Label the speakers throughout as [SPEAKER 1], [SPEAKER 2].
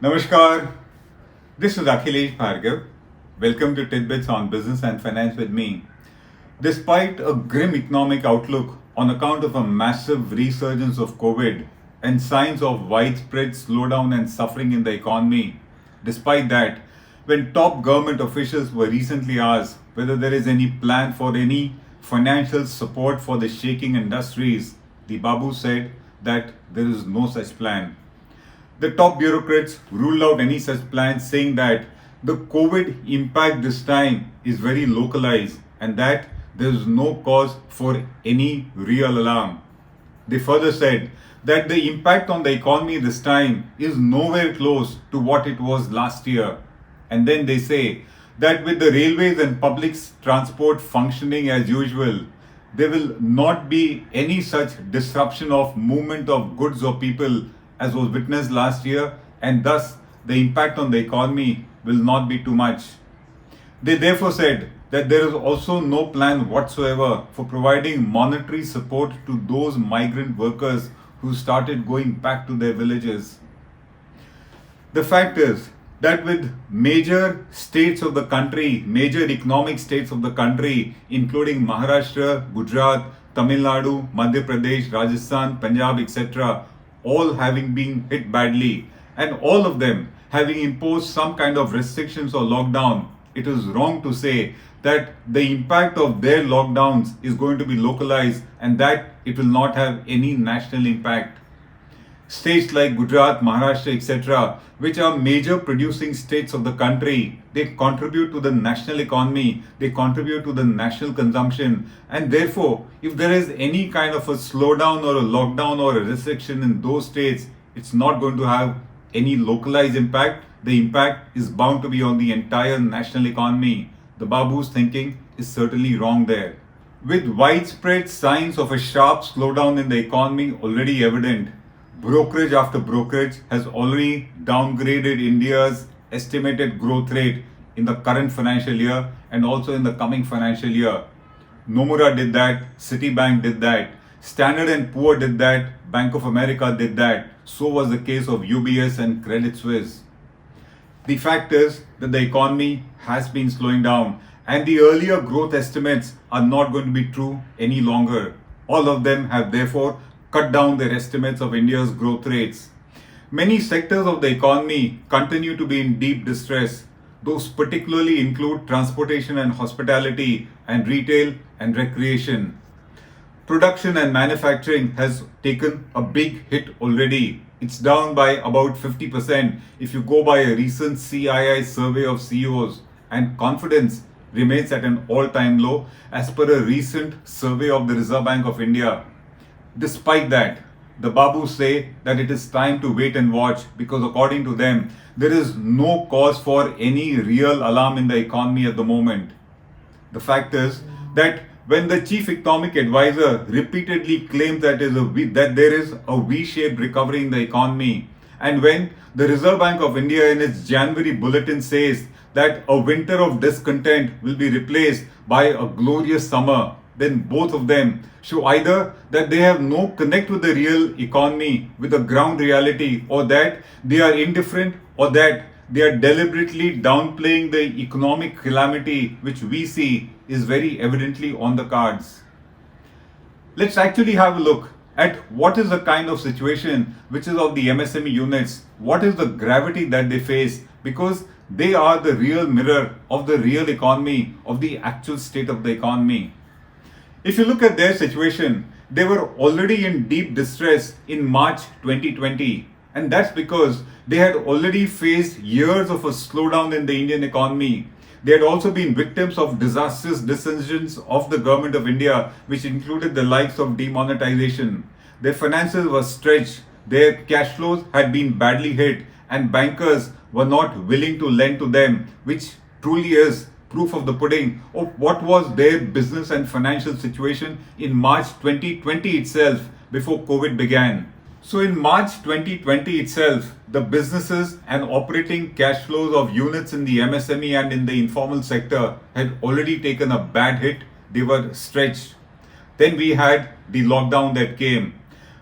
[SPEAKER 1] Namaskar, this is Akhilesh Bhargav. Welcome to Tidbits on Business and Finance with me. Despite a grim economic outlook on account of a massive resurgence of COVID and signs of widespread slowdown and suffering in the economy, despite that, when top government officials were recently asked whether there is any plan for any financial support for the shaking industries, the Babu said that there is no such plan. The top bureaucrats ruled out any such plans, saying that the COVID impact this time is very localized and that there is no cause for any real alarm. They further said that the impact on the economy this time is nowhere close to what it was last year. And then they say that with the railways and public transport functioning as usual, there will not be any such disruption of movement of goods or people as was witnessed last year, and thus the impact on the economy will not be too much. They therefore said that there is also no plan whatsoever for providing monetary support to those migrant workers who started going back to their villages. The fact is that with major states of the country, major economic states of the country, including Maharashtra, Gujarat, Tamil Nadu, Madhya Pradesh, Rajasthan, Punjab, etc., all having been hit badly and all of them having imposed some kind of restrictions or lockdown, it is wrong to say that the impact of their lockdowns is going to be localized and that it will not have any national impact. States like Gujarat, Maharashtra, etc., which are major producing states of the country, they contribute to the national economy, they contribute to the national consumption, and therefore, if there is any kind of a slowdown or a lockdown or a restriction in those states, it's not going to have any localized impact. The impact is bound to be on the entire national economy. The Babu's thinking is certainly wrong there. With widespread signs of a sharp slowdown in the economy already evident, brokerage after brokerage has already downgraded India's estimated growth rate in the current financial year and also in the coming financial year. Nomura did that, Citibank did that, Standard & Poor did that, Bank of America did that. So was the case of UBS and Credit Suisse. The fact is that the economy has been slowing down and the earlier growth estimates are not going to be true any longer. All of them have therefore cut down their estimates of India's growth rates. Many sectors of the economy continue to be in deep distress. Those particularly include transportation and hospitality and retail and recreation. Production and manufacturing has taken a big hit already. It's down by about 50% if you go by a recent CII survey of CEOs, and confidence remains at an all-time low as per a recent survey of the Reserve Bank of India. Despite that, the Babus say that it is time to wait and watch because according to them, there is no cause for any real alarm in the economy at the moment. The fact is that when the chief economic advisor repeatedly claims that there is a V-shaped recovery in the economy, and when the Reserve Bank of India in its January bulletin says that a winter of discontent will be replaced by a glorious summer, then both of them show either that they have no connect with the real economy, with the ground reality, or that they are indifferent, or that they are deliberately downplaying the economic calamity which we see is very evidently on the cards. Let's actually have a look at what is the kind of situation which is of the MSME units, what is the gravity that they face, because they are the real mirror of the real economy, of the actual state of the economy. If you look at their situation, they were already in deep distress in March 2020, and that's because they had already faced years of a slowdown in the Indian economy. They had also been victims of disastrous decisions of the government of India, which included the likes of demonetization. Their finances were stretched, their cash flows had been badly hit, and bankers were not willing to lend to them, which truly is proof of the pudding of what was their business and financial situation in March 2020 itself, before COVID began. So in March 2020 itself, the businesses and operating cash flows of units in the MSME and in the informal sector had already taken a bad hit. They were stretched. Then we had the lockdown that came.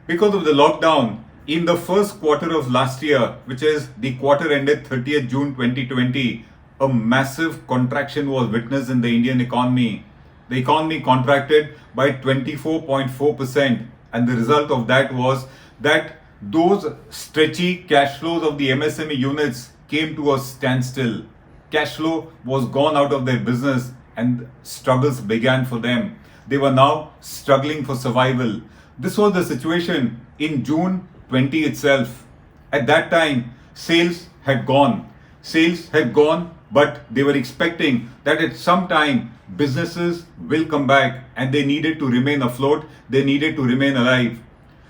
[SPEAKER 1] Because of the lockdown, in the first quarter of last year, which is the quarter ended 30th June 2020, a massive contraction was witnessed in the Indian economy. The economy contracted by 24.4%, and the result of that was that those stretchy cash flows of the MSME units came to a standstill. Cash flow was gone out of their business and struggles began for them. They were now struggling for survival. This was the situation in June 20 itself. At that time, sales had gone. Sales had gone, but they were expecting that at some time businesses will come back and they needed to remain afloat, they needed to remain alive.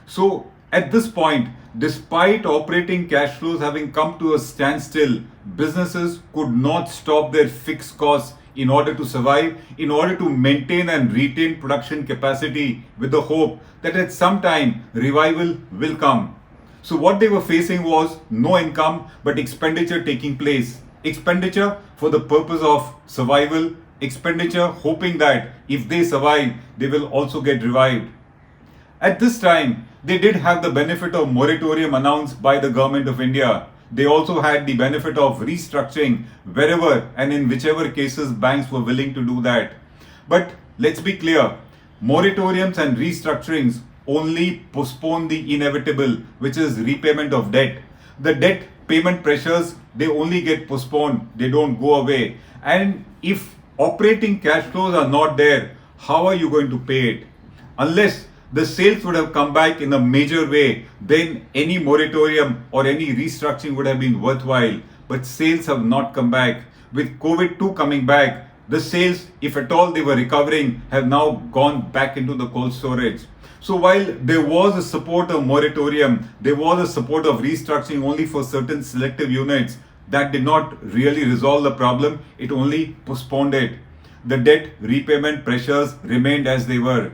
[SPEAKER 1] So at this point, despite operating cash flows having come to a standstill, businesses could not stop their fixed costs in order to survive, in order to maintain and retain production capacity with the hope that at some time revival will come. So what they were facing was no income but expenditure taking place. Expenditure for the purpose of survival, expenditure hoping that if they survive, they will also get revived. At this time, they did have the benefit of moratorium announced by the government of India. They also had the benefit of restructuring wherever and in whichever cases banks were willing to do that. But let's be clear, moratoriums and restructurings only postpone the inevitable, which is repayment of debt. The debt payment pressures, they only get postponed, they don't go away. And if operating cash flows are not there, how are you going to pay it? Unless the sales would have come back in a major way, then any moratorium or any restructuring would have been worthwhile. But sales have not come back. With COVID-2 coming back, the sales, if at all they were recovering, have now gone back into the cold storage. So while there was a support of moratorium, there was a support of restructuring only for certain selective units, that did not really resolve the problem, it only postponed it. The debt repayment pressures remained as they were.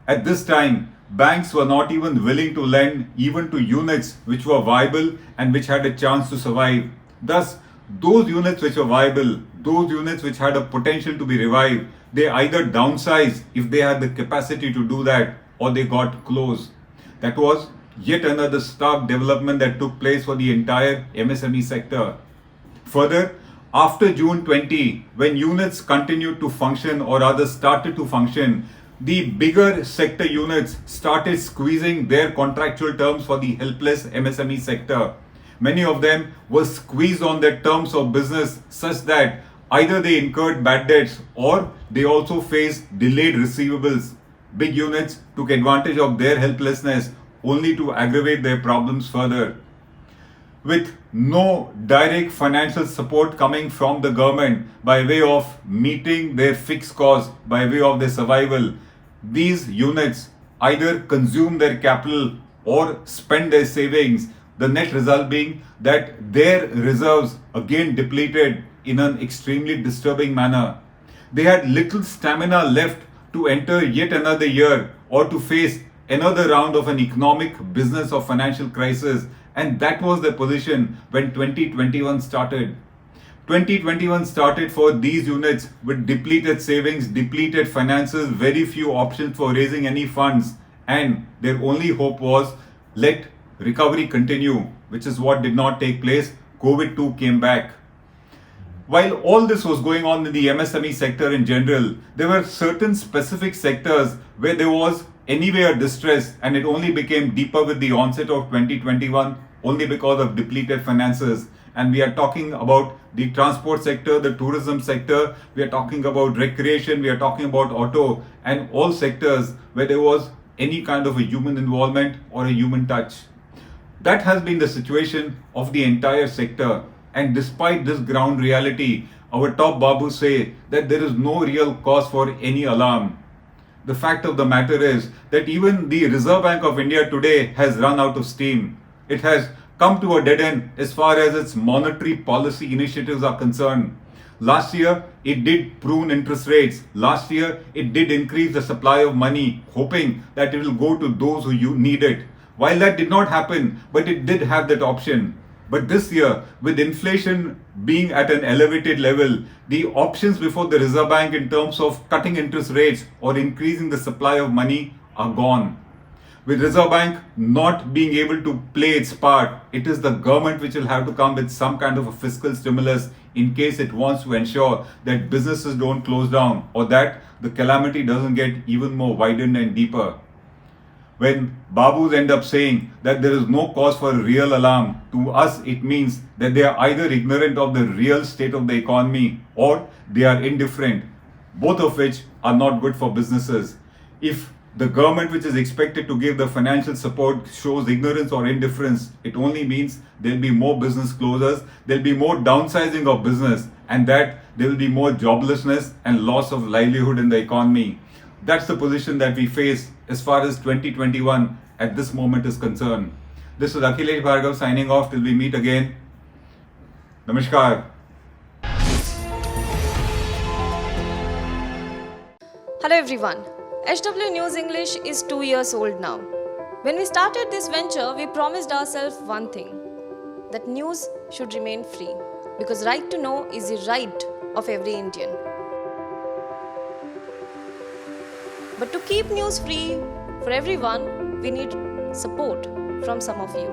[SPEAKER 1] At this time, banks were not even willing to lend even to units which were viable and which had a chance to survive. Thus, those units which were viable, those units which had a potential to be revived, they either downsized if they had the capacity to do that, or they got closed. That was yet another stark development that took place for the entire MSME sector. Further, after June 20, when units continued to function or rather started to function, the bigger sector units started squeezing their contractual terms for the helpless MSME sector. Many of them were squeezed on their terms of business such that either they incurred bad debts or they also faced delayed receivables. Big units took advantage of their helplessness only to aggravate their problems further. With no direct financial support coming from the government by way of meeting their fixed costs, by way of their survival, these units either consume their capital or spend their savings, the net result being that their reserves again depleted in an extremely disturbing manner. They had little stamina left to enter yet another year or to face another round of an economic, business or financial crisis, and that was the position when 2021 started. 2021 started for these units with depleted savings, depleted finances, very few options for raising any funds, and their only hope was let recovery continue, which is what did not take place. COVID-2 came back. While all this was going on in the MSME sector in general, there were certain specific sectors where there was anyway a distress, and it only became deeper with the onset of 2021 only because of depleted finances. And we are talking about the transport sector, the tourism sector, we are talking about recreation, we are talking about auto, and all sectors where there was any kind of a human involvement or a human touch. That has been the situation of the entire sector. And despite this ground reality, our top babus say that there is no real cause for any alarm. The fact of the matter is that even the Reserve Bank of India today has run out of steam. It has come to a dead end as far as its monetary policy initiatives are concerned. Last year, it did prune interest rates. Last year, it did increase the supply of money, hoping that it will go to those who need it. While that did not happen, but it did have that option. But this year, with inflation being at an elevated level, the options before the Reserve Bank in terms of cutting interest rates or increasing the supply of money are gone. With Reserve Bank not being able to play its part, it is the government which will have to come with some kind of a fiscal stimulus in case it wants to ensure that businesses don't close down or that the calamity doesn't get even more widened and deeper. When Babus end up saying that there is no cause for real alarm, to us it means that they are either ignorant of the real state of the economy or they are indifferent, both of which are not good for businesses. If the government which is expected to give the financial support shows ignorance or indifference, it only means there will be more business closures, there will be more downsizing of business, and that there will be more joblessness and loss of livelihood in the economy. That's the position that we face as far as 2021 at this moment is concerned. This is Akhilesh Bhargav signing off till we meet again. Namaskar.
[SPEAKER 2] Hello everyone. HW News English is 2 years old now. When we started this venture, we promised ourselves one thing, that news should remain free, because right to know is the right of every Indian. But to keep news free for everyone, we need support from some of you.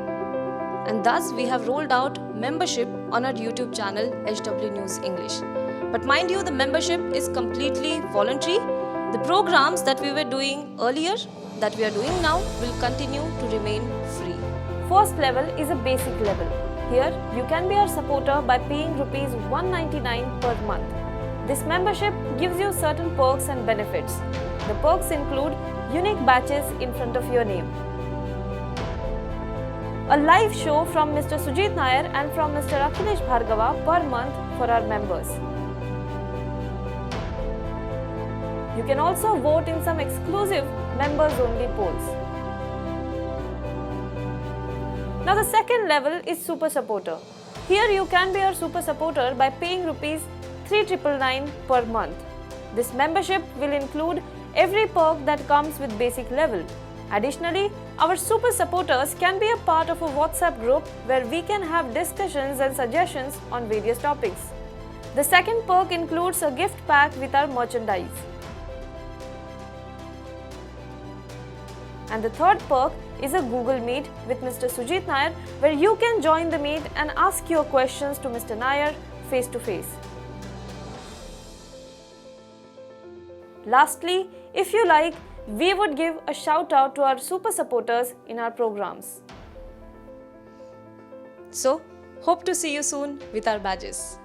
[SPEAKER 2] And thus we have rolled out membership on our YouTube channel HW News English. But mind you, the membership is completely voluntary. The programs that we were doing earlier, that we are doing now, will continue to remain free. First level is a basic level. Here, you can be our supporter by paying Rs 199 per month. This membership gives you certain perks and benefits. The perks include unique badges in front of your name, a live show from Mr. Sujit Nair and from Mr. Akhilesh Bhargava per month for our members. You can also vote in some exclusive members-only polls. Now the second level is Super Supporter. Here you can be our Super Supporter by paying Rs 3,999 per month. This membership will include every perk that comes with basic level. Additionally, our Super Supporters can be a part of a WhatsApp group where we can have discussions and suggestions on various topics. The second perk includes a gift pack with our merchandise. And the third perk is a Google Meet with Mr. Sujit Nair, where you can join the meet and ask your questions to Mr. Nair face to face. Lastly, if you like, we would give a shout out to our super supporters in our programs. So, hope to see you soon with our badges.